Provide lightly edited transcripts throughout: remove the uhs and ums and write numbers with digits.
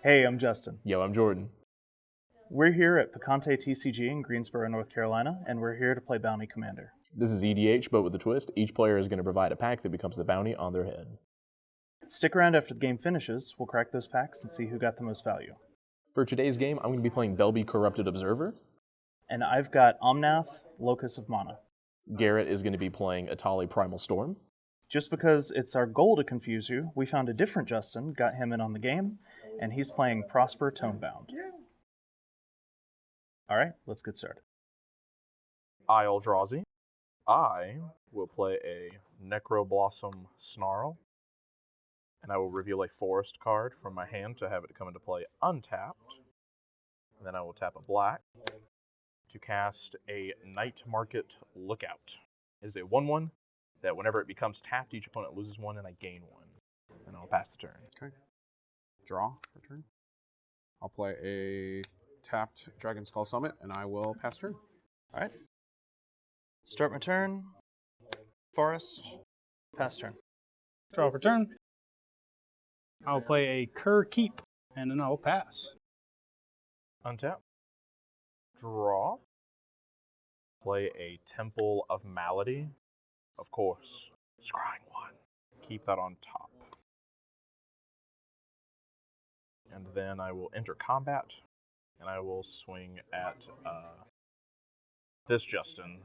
Hey, I'm Justin. Yo, I'm Jordan. We're here at Picante TCG in Greensboro, North Carolina, and we're here to play Bounty Commander. This is EDH, but with a twist. Each player is going to provide a pack that becomes the bounty on their head. Stick around after the game finishes. We'll crack those packs and see who got the most value. For today's game, I'm going to be playing Belbe Corrupted Observer. And I've got Omnath, Locus of Mana. Garrett is going to be playing Etali Primal Storm. Just because it's our goal to confuse you, we found a different Justin, got him in on the game, and he's playing Prosper Tome-Bound. Alright, let's get started. I'll Drazi. I will play a Necroblossom Snarl, and I will reveal a forest card from my hand to have it come into play untapped. And then I will tap a black to cast a Night Market Lookout. It is a 1/1 that whenever it becomes tapped, each opponent loses 1 and I gain 1. And I'll pass the turn. Okay. Draw for turn. I'll play a tapped Dragon Skull Summit, and I will pass turn. Alright. Start my turn. Forest. Pass turn. Draw for turn. I'll play a Cur Keep, and then I'll pass. Untap. Draw. Play a Temple of Malady. Of course. Scrying 1. Keep that on top. And then I will enter combat, and I will swing at this Justin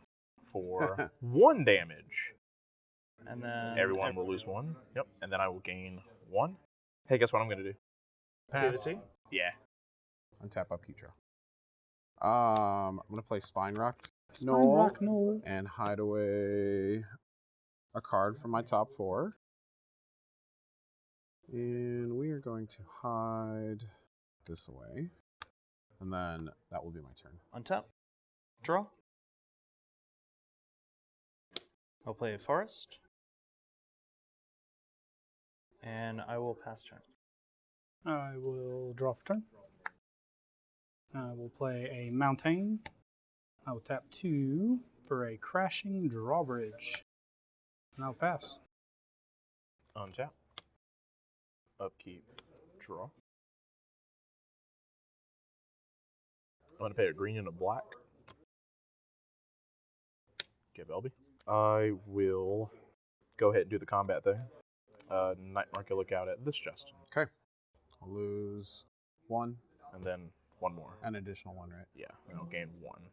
for 1 damage. And then Everyone will lose 1. Yep. And then I will gain 1. Hey, guess what I'm going to do? Pass. Yeah. Untap, upkeep, draw. I'm going to play Spine Rock Rock Knoll. and hide away a card from my top 4. And we are going to hide this away. And then that will be my turn. untap. Draw. I'll play a forest. And I will pass turn. I will draw for turn. I will play a Mountain. I will tap 2 for a Crashing Drawbridge. And I'll pass. Untap. Upkeep. Draw. I'm going to pay a green and a black. Get Belbe. I will go ahead and do the combat thing. Night Market Lookout at this Justin. Okay. I'll lose 1. And then 1 more. An additional 1, right? Yeah, and I'll gain 1.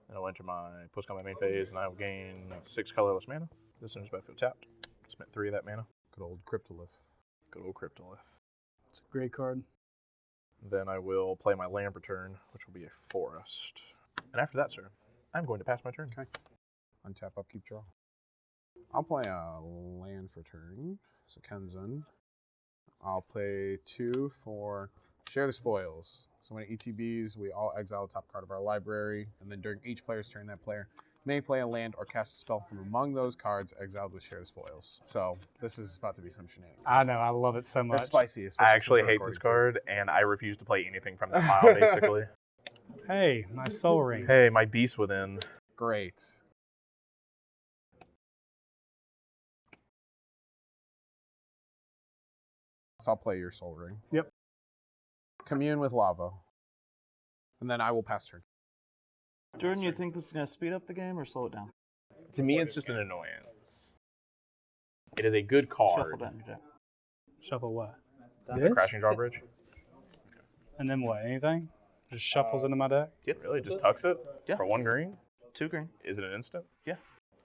And I'll enter my post-combat main phase, and I will gain 6 colorless mana. This enters battlefield tapped. Spent 3 of that mana. Good old Cryptolith. Good old Cryptolith. It's a great card. Then I will play my land return, which will be a forest. And after that, sir, I'm going to pass my turn. Okay. Untap, upkeep, draw. I'll play a land for turn. So Kenzan. I'll play 2 for Share the Spoils. So when it ETBs, we all exile the top card of our library, and then during each player's turn, that player may play a land or cast a spell from among those cards exiled with Share the Spoils. So this is about to be some shenanigans. I know, I love it so much. It's spicy. I actually hate this card, and I refuse to play anything from that pile, basically. Hey, my Soul Ring. Hey, my Beast Within. Great. So I'll play your Soul Ring. Yep. Commune with Lava. And then I will pass turn. Jordan, you think this is going to speed up the game or slow it down? To me, it's just an annoyance. It is a good card. Shuffle down your deck. Shuffle what? Crashing Drawbridge? And then what? Anything? Just shuffles into my deck? Yep. Really? Just tucks it? Yeah. For 1 green? 2 green. Is it an instant? Yeah.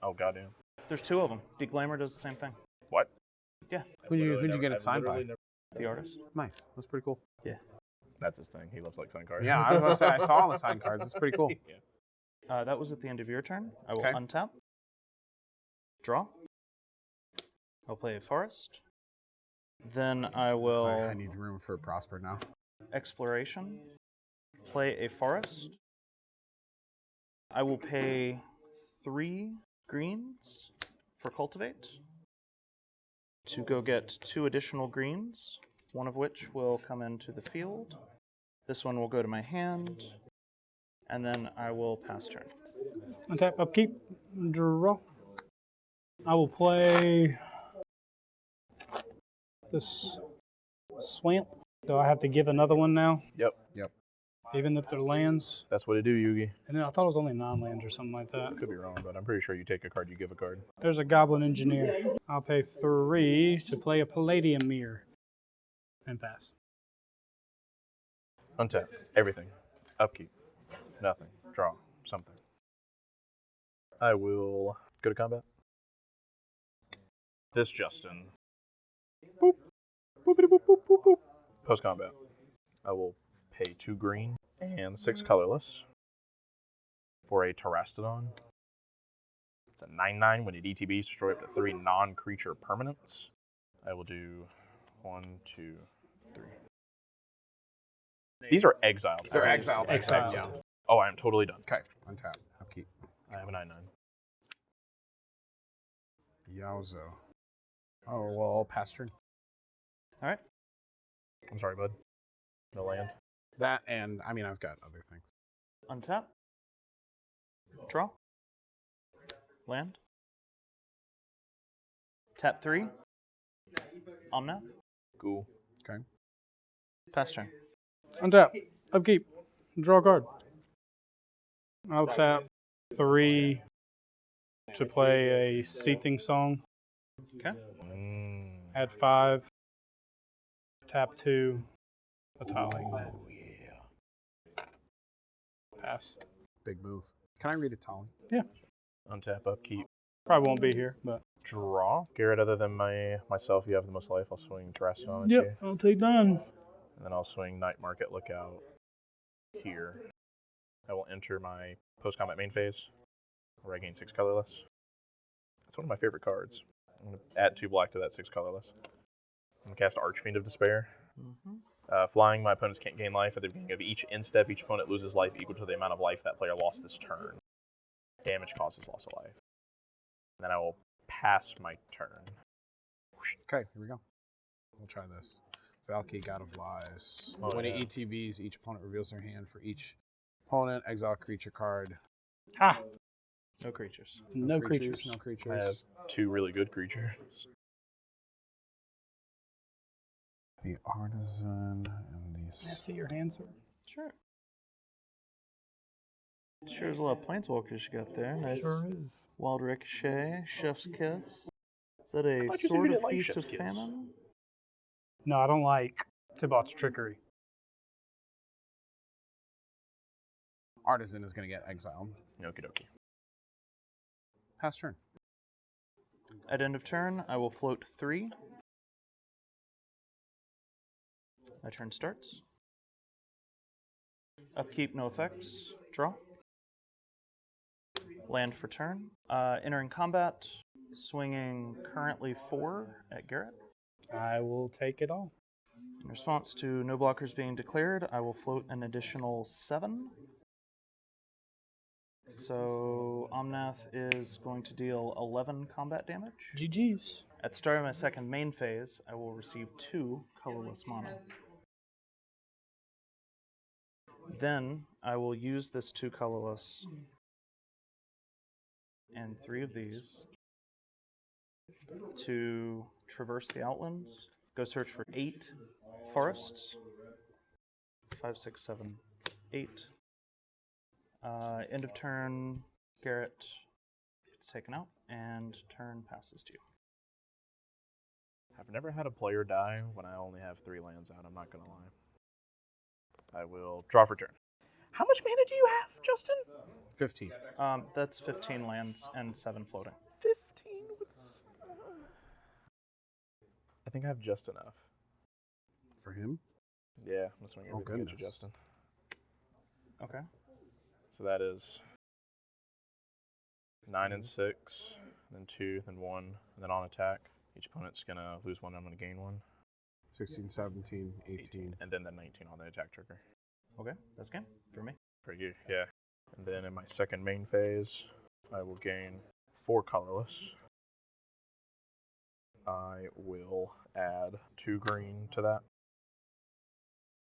Oh, goddamn. There's 2 of them. Declaimer does the same thing. What? Yeah. Who'd you get it signed by? The artist. Nice. That's pretty cool. Yeah. That's his thing. He loves like sign cards. Yeah, I was going to say, I saw all the signed cards. It's pretty cool. Yeah. That was at the end of your turn. I will Okay. untap. Draw. I'll play a forest. Then I will I need room for Prosper now. exploration. Play a forest. I will pay 3 greens for cultivate to go get 2 additional greens, one of which will come into the field. This one will go to my hand, and then I will pass turn. Untap, upkeep, draw. I will play this Swamp Do I have to give another one now, Yep, even if they're lands? that's what it do, Yugi. And then I thought it was only 9 lands or something like that. Could be wrong, but I'm pretty sure you take a card, you give a card. There's a Goblin Engineer. I'll pay 3 to play a Palladium Mirror. And pass. Untap. Everything. Upkeep. Nothing. Draw. Something. I will go to combat. This Justin. Boop. Boopity boop boop boop boop. Post combat. I will pay 2 green and 6 colorless for a Terastodon. It's a 9/9 when it ETBs, destroy up to 3 non-creature permanents. I will do 1, 2, 3. These are exiled. They're right? exiled. Exiled. Oh, I am totally done. Okay, untap. Upkeep. I have a 9/9. Yowzo. Oh, well, pass turn. All right. I'm sorry, bud. No land. That and, I mean, I've got other things. Untap. Draw. Land. Tap 3. Omnath. Cool. Okay. Pass turn. Untap. Upkeep. Draw a card. I'll tap 3 to play a Seething Song. Okay. Add 5. Tap 2. Etali. Oh, yeah. Pass. Big move. Can I read Etali? Yeah. Untap, upkeep. Probably won't be here, but. Draw. Garrett, other than myself, you have the most life. I'll swing Terastodon at you. Yep, I'll take 9. And then I'll swing Night Market Lookout here. I will enter my post-combat main phase, where I gain 6 colorless. That's one of my favorite cards. I'm going to add 2 black to that 6 colorless. I'm going to cast Archfiend of Despair. Flying, my opponents can't gain life. At the beginning of each end-step, each opponent loses life equal to the amount of life that player lost this turn. Damage causes loss of life. And then I will pass my turn. Okay, here we go. We'll try this. Valky, God of Lies. Oh, when yeah. it ETBs, each opponent reveals their hand for each opponent. Exile creature card. Ha! No creatures. No creatures. No I have creatures. 2 really good creatures. The Artisan and the... Can I see your hand, sir? Sure. Sure, there's a lot of planeswalkers you got there. Nice. Sure is. Wild Ricochet, Chef's Kiss. Is that a thought you said you Sword didn't of like Feast Chef's of Kiss. Famine? No, I don't like Tibot's Trickery. Artisan is going to get exiled. Okie dokie. Pass turn. At end of turn, I will float 3. My turn starts. Upkeep, no effects. Draw. Land for turn. Entering combat, swinging currently 4 at Garrett. I will take it all. In response to no blockers being declared, I will float an additional 7. So Omnath is going to deal 11 combat damage. GG's. At the start of my second main phase, I will receive 2 colorless mana. Then I will use this 2 colorless and 3 of these to traverse the outlands, go search for 8 forests. 5, 6, 7, 8. End of turn, Garrett gets taken out, and turn passes to you. I've never had a player die when I only have 3 lands out, I'm not going to lie. I will draw for turn. How much mana do you have, Justin? 15. That's 15 lands and 7 floating. 15 with... I think I have just enough. For him? Yeah, I'm swinging everything at you, goodness. Justin. Okay. So that is 9 and 6, then 2, then 1, and then on attack. Each opponent's going to lose 1, I'm going to gain 1. 16, 17, 18. And then the 19 on the attack trigger. Okay, that's game for me. For you, yeah. And then in my second main phase, I will gain 4 colorless. I will add 2 green to that.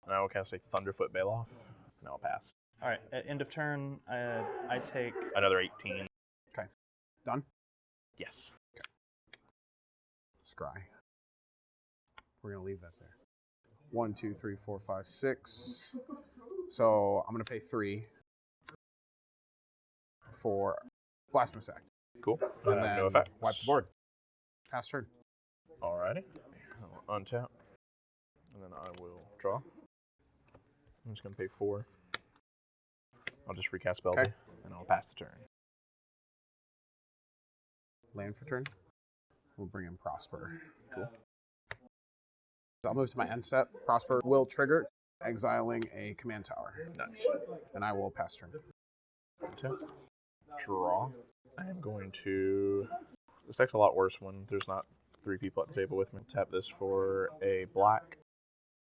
And I will cast a Thunderfoot Bailoff, and I'll pass. All right, at end of turn, I take... Another 18. Okay. Done? Yes. Scry. We're going to leave that there. 1, 2, 3, 4, 5, 6. So I'm going to pay 3 for Blasphemous Act. Cool. And then no effects. wipe the board. Pass turn. Alrighty. I'll untap. And then I will draw. I'm just going to pay 4. I'll just recast Belbe. Okay. And I'll pass the turn. Land for turn. We'll bring in Prosper. Cool. I'll move to my end step. Prosper will trigger, exiling a command tower. Nice. And I will pass turn. Untap. Draw. I am going to... This deck's a lot worse when there's not 3 people at the table with me. Tap this for a black,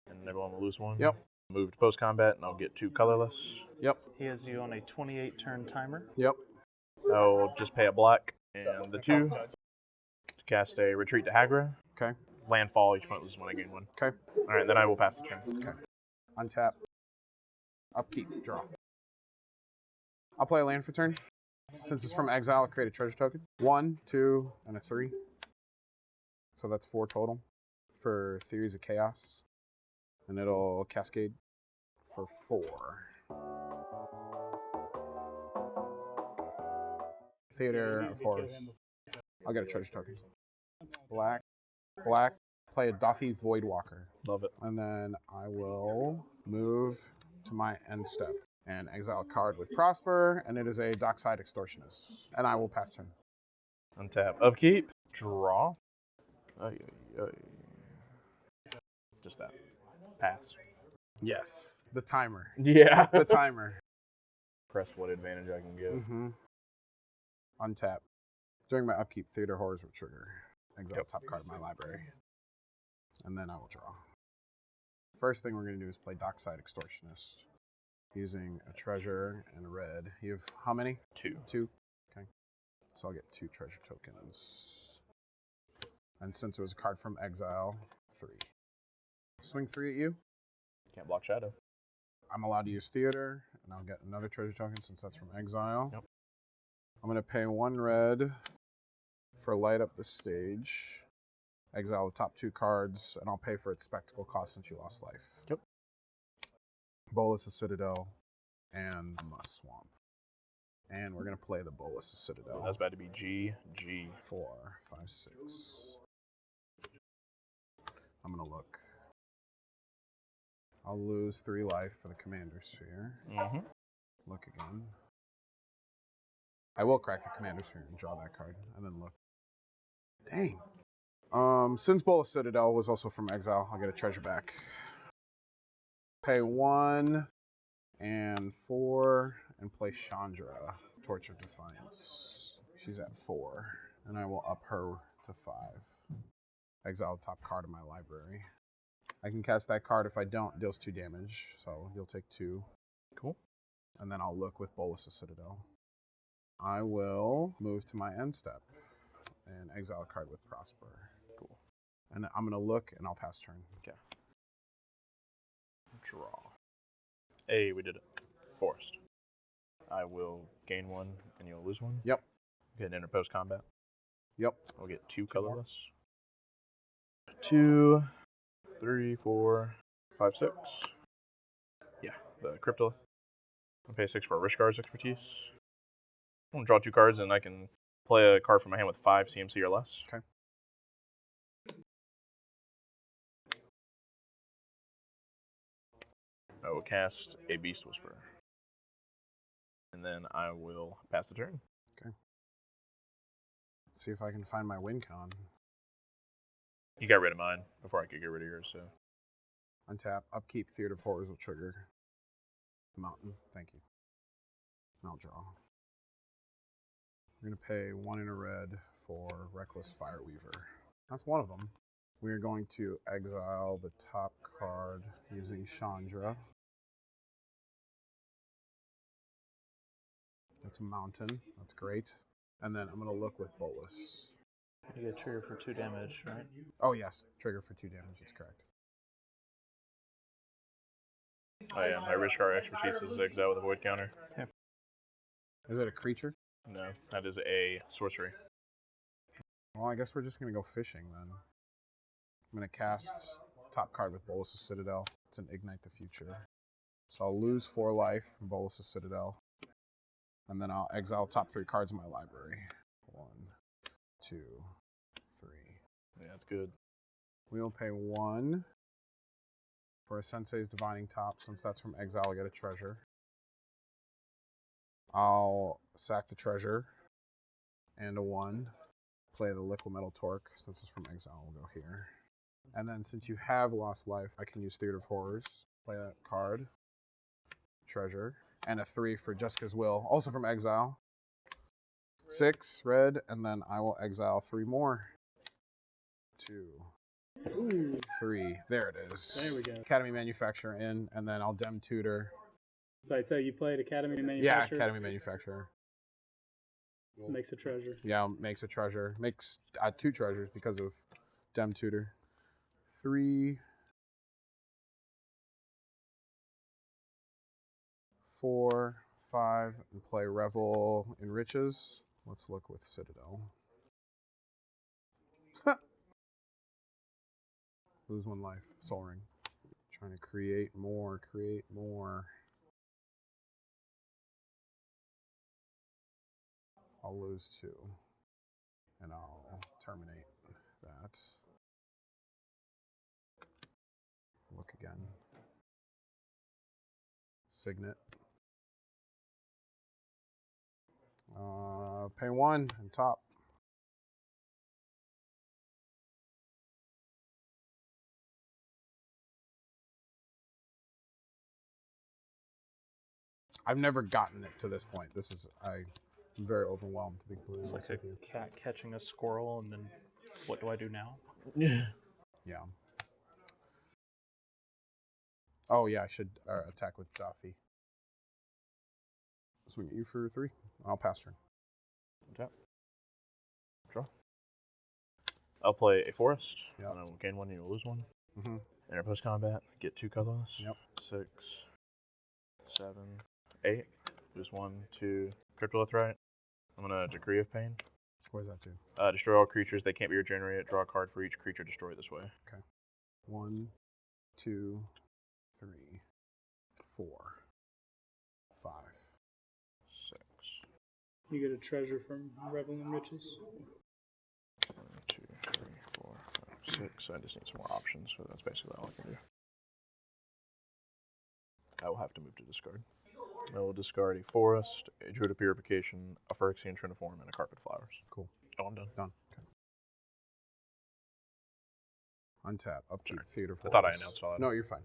and everyone will lose 1. Yep. Move to post-combat, and I'll get 2 colorless. Yep. He has you on a 28-turn timer. Yep. I'll just pay a black and the 2 to cast a Retreat to Hagra. Okay. Landfall, each point loses 1, I gain 1. Okay. Alright, then I will pass the turn. Okay. Untap. Upkeep. Draw. I'll play a land for turn. Since it's from exile, I'll create a treasure token. 1, 2, and a 3. So that's 4 total for Theories of Chaos. And it'll cascade for 4. Theater of Horrors. I'll get a treasure token. Black. Black. Play a Dothi Voidwalker. Love it. And then I will move to my end step and exile a card with Prosper, and it is a Dockside Extortionist. And I will pass turn. Untap. Upkeep. Draw. Just that. Pass. Yes. The timer. Yeah. The timer. Press what advantage I can get. Mm-hmm. Untap. During my upkeep, Theater Horrors will trigger. Exile top card of my library. And then I will draw. First thing we're going to do is play Dockside Extortionist. Using a treasure and a red. You have how many? 2. 2? Okay. So I'll get 2 treasure tokens. And since it was a card from exile, 3. Swing 3 at you. Can't block Shadow. I'm allowed to use Theater, and I'll get another treasure token since that's from exile. Yep. I'm going to pay 1 red for Light Up the Stage. Exile the top 2 cards, and I'll pay for its spectacle cost since you lost life. Yep. Bolus of Citadel and Must Swamp. And we're going to play the Bolus of Citadel. That's about to be GG. 4, 5, 6. I'm going to look. I'll lose 3 life for the Commander Sphere. Mm-hmm. Look again. I will crack the Commander Sphere and draw that card, and then look. Dang. Since Bolus Citadel was also from exile, I'll get a treasure back. Pay 1 and 4 and play Chandra, Torch of Defiance. She's at 4, and I will up her to 5. Exile the top card of my library. I can cast that card. If I don't, it deals 2 damage, so you'll take 2. Cool. And then I'll look with Bolus of Citadel. I will move to my end step and exile a card with Prosper. Cool. And I'm going to look, and I'll pass turn. Okay. Draw. Hey, we did it. Forest. I will gain 1, and you'll lose 1. Yep. Get an interpost combat. Yep. I'll get 2 colorless. 2, 3, 4, 5, 6. Yeah, the Cryptolith. I'll pay 6 for a Rishkar's expertise. I'm going to draw 2 cards, and I can play a card from my hand with 5 CMC or less. Okay. I will cast a Beast Whisperer. And then I will pass the turn. Okay. See if I can find my win con. You got rid of mine before I could get rid of yours, so. Untap. Upkeep. Theater of Horrors will trigger. Mountain. Thank you. And I'll draw. We're going to pay 1 in a red for Reckless Fireweaver. That's one of them. We are going to exile the top card using Chandra. That's a mountain. That's great. And then I'm going to look with Bolus. You get trigger for 2 damage, right? Oh, yes. Trigger for 2 damage. That's correct. I am. My Rishkar expertise is exile with a void counter. Yeah. Is it a creature? No, that is a sorcery. Well, I guess we're just going to go fishing then. I'm going to cast top card with Bolas' Citadel. It's an Ignite the Future. So I'll lose 4 life from Bolas' Citadel. And then I'll exile top 3 cards in my library. 1, 2, 3. Yeah, that's good. We will pay 1 for a Sensei's Divining Top. Since that's from exile, I'll get a treasure. I'll sack the treasure and a 1. Play the Liquid Metal Torque. Since it's from exile, we'll go here. And then since you have lost life, I can use Theater of Horrors. Play that card. Treasure. And a 3 for Jessica's Will, also from exile. 6 red, and then I will exile 3 more. 2, Ooh, 3. There it is. there we go. Academy Manufacturer in, and then I'll Dem Tutor. Right, so you played Academy Yeah, Manufacturer? Academy Manufacturer. Makes a treasure. Yeah, makes a treasure. Makes 2 treasures because of Dem Tutor. 3, 4, 5, and play Revel in Riches. Let's look with Citadel. Lose 1 life. Soul Ring. Trying to create more, create more. I'll lose 2. And I'll terminate that. Look again. Signet. Pay 1 and top. I've never gotten it to this point. I'm very overwhelmed to be completely It's honest like with a you. cat catching a squirrel, and then what do I do now? Yeah. Yeah. Oh yeah, I should attack with Daffy. Swing at you for 3. I'll pass turn. Tap. Draw. I'll play a forest. Yep. And I will gain 1, you will lose 1. Mm-hmm. Enter post combat, get 2 colorless. Yep. 6, 7, 8. Lose 1, 2. Cryptolith. I'm gonna Decree of Pain. What does that do? Destroy all creatures that can't be regenerated. Draw a card for each creature destroyed this way. 1, 2, 3, 4, 5. 6. You get a treasure from Revel in Riches. 1, 2, 3, 4, 5, 6. I just need some more options, so that's basically all I can do. I will have to move to discard. I will discard a forest, a Druid of Purification, a Phyrexian Triniform, and a Carpet Flowers. Cool. Oh, I'm done. Done. Okay. Untap. Upkeep. Sorry. Theater of I thought I Horrors. announced all that. No, you're fine.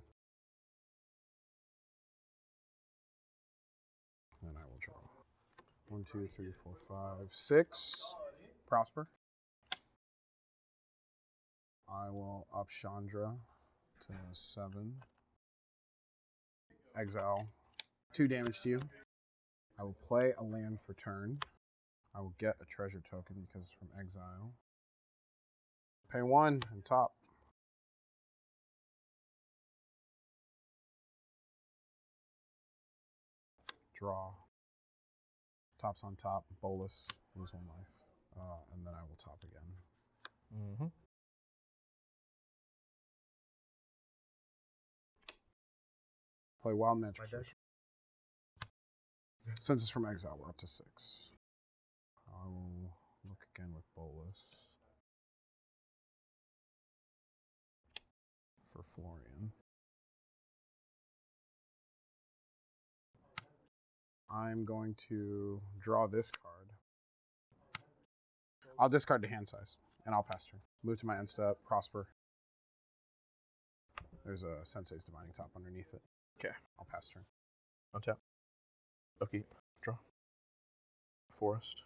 Then I will draw. 1, 2, 3, 4, 5, 6. Prosper. I will up Chandra to 7. Exile. 2 damage to you. I will play a land for turn. I will get a treasure token because it's from exile. Pay 1 and top. Draw. Top's on top. Bolas. Lose 1 life. And then I will top again. Mm-hmm. Play Wild Magic first. Since it's from exile, we're up to 6. I will look again with Bolas. For Florian. I'm going to draw this card. I'll discard to hand size, and I'll pass turn. Move to my end step, Prosper. There's a Sensei's Divining Top underneath it. Okay. I'll pass turn. Untap. Upkeep. Draw. Forest.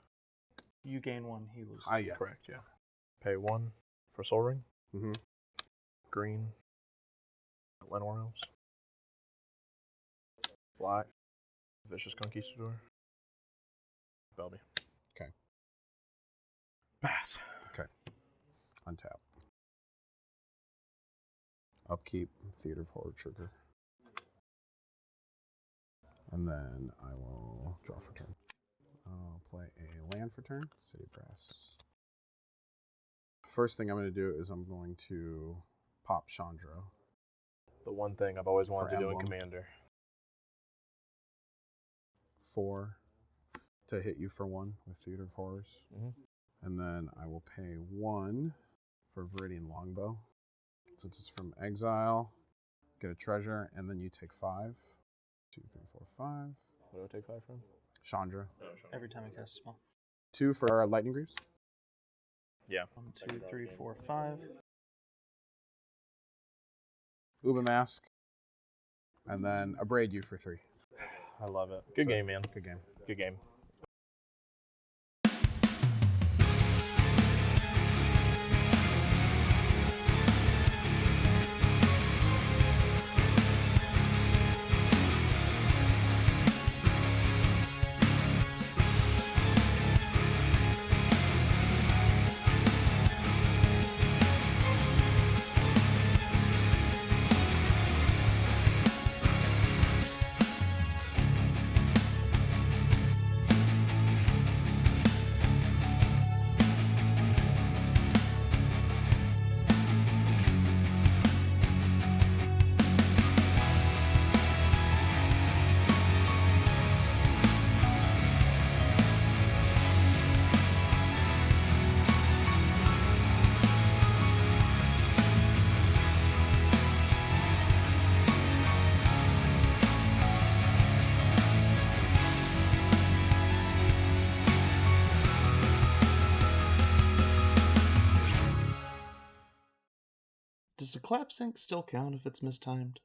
You gain 1, he loses. Yeah. Correct, yeah. Pay 1 for Soul Ring. Mm-hmm. Green. Llanowar Elves. Black. Vicious Conquistador. Belbe. Okay. Pass. Untap. Upkeep, Theater of Horror trigger. And then I will draw for turn. I'll play a land for turn, City Press. First thing I'm going to do is I'm going to pop Chandra. The one thing I've always wanted For to do in emblem. Commander. 4 to hit you for 1 with Theater of Horrors. Mhm. And then I will pay 1 for Viridian Longbow. Since it's from exile, get a treasure, and then you take 5. 2, 3, 4, 5. What do I take 5 from? Chandra. Every time I cast a spell. 2 for Lightning Greaves. Yeah. 1, 2, 3, 4, 5. Uba Mask. And then Abrade you for 3. I love it. Good So- game, man. Good game. Good game. Does a clap sync still count if it's mistimed?